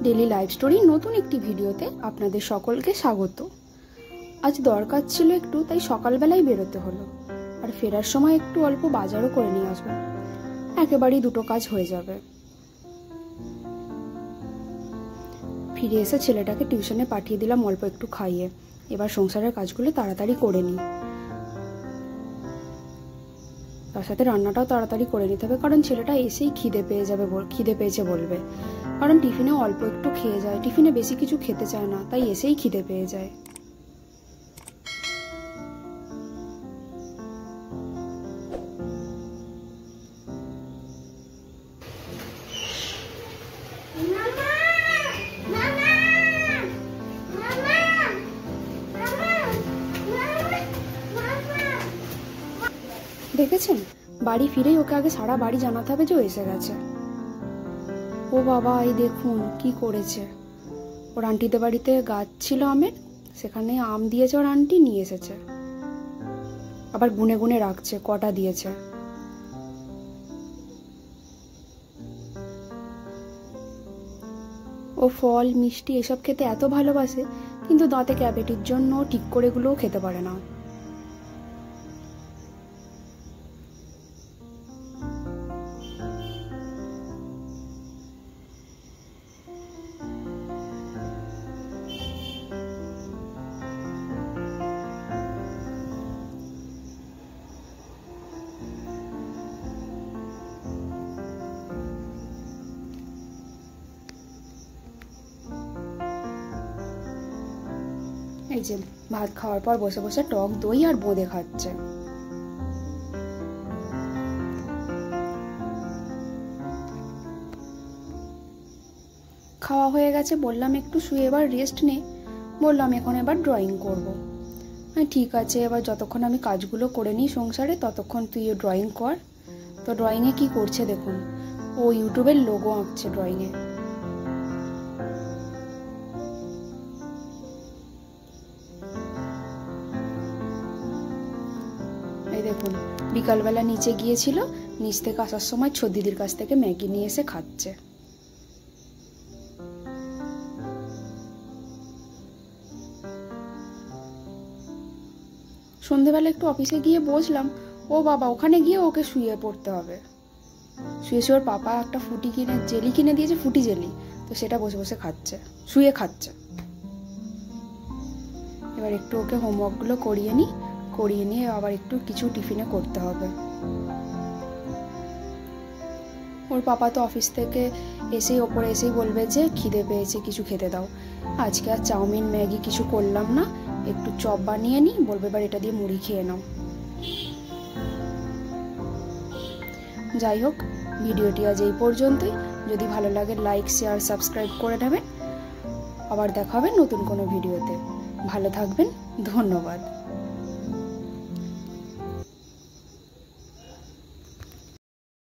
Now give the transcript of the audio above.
Daily life story নতুন একটি ভিডিওতে আপনাদের সকলকে স্বাগত। আজ দরকার ছিল একটু, তাই সকালবেলায় বেরোতে হলো। আর ফেরার সময় একটু অল্প বাজারও করে নিয়ে আসবো, একেবারেই দুটো কাজ হয়ে যাবে। ফিরে এসে ছেলেটাকে টিউশনে পাঠিয়ে দিলাম অল্প একটু খাইয়ে। এবার সংসারের কাজগুলো তাড়াতাড়ি করে নিই, তার সাথে রান্নাটাও তাড়াতাড়ি করে নিতে হবে, কারণ ছেলেটা এসেই খিদে পেয়েছে বলবে। কারণ টিফিনে অল্প একটু খেয়ে যায়, টিফিনে বেশি কিছু খেতে চায় না, তাই এসেই খিদে পেয়ে যায়। দেখেছেন, বাড়ি ফিরেই ওকে আগে সারা বাড়ি জানাতে হবে যে ও এসে গেছে। ও বাবা, এই দেখুন কি করেছে। ওর আন্টিদের বাড়িতে গাছ ছিল আমের, সেখানে আম দিয়েছে ওর আন্টি, নিয়ে এসেছে। আবার গুনে গুনে রাখছে কটা দিয়েছে। ও ফল মিষ্টি এসব খেতে এত ভালোবাসে, কিন্তু দাঁতে ক্যাভিটির জন্য ঠিক করে এগুলোও খেতে পারে না। এই যে ভাত খাওয়ার পর বসে বসে টক দই আর বোঁদে খাচ্ছে। খাওয়া হয়ে গেছে, বললাম একটু শুয়ে এবার রেস্ট নে। বললাম এখন এবার ড্রয়িং করব। ঠিক আছে, এবার যতক্ষণ আমি কাজগুলো করে নিই সংসারে, ততক্ষণ তুই ড্রয়িং কর। তো ড্রয়িংয়ে কি করছে দেখুন, ও ইউটিউবের লোগো আঁকছে ড্রয়িংয়ে। এই দেখুন, বিকালবেলা নিচে গিয়েছিল, নিচ থেকে আসার সময় দিদির কাছ থেকে ম্যাগি নিয়ে এসে খাচ্ছে। সন্ধেবেলা একটু অফিসে গিয়ে বসলাম, ও বাবা ওখানে গিয়ে ওকে শুয়ে পড়তে হবে। শুয়ে ওর পাপা একটা জেলি কিনে দিয়েছে, ফুটি জেলি, তো সেটা বসে বসে খাচ্ছে, শুয়ে খাচ্ছে। এবার একটু ওকে হোমওয়ার্কগুলো করিয়ে নিয়ে আবার একটু কিছু টিফিনে করতে হবে। ওর পাপা তো অফিস থেকে ওপরে এসেই বলবে যে খিদে পেয়েছে, কিছু খেতে দাও। আজকে আর চাউমিন ম্যাগি কিছু করলাম না, একটু চপ বানিয়ে নিই, বলবে এবার এটা দিয়ে মুড়ি খেয়ে নাও। যাই হোক, ভিডিওটি আজ এই পর্যন্তই। যদি ভালো লাগে লাইক শেয়ার সাবস্ক্রাইব করে নেবেন। আবার দেখা হবে নতুন কোনো ভিডিওতে। ভালো থাকবেন, ধন্যবাদ।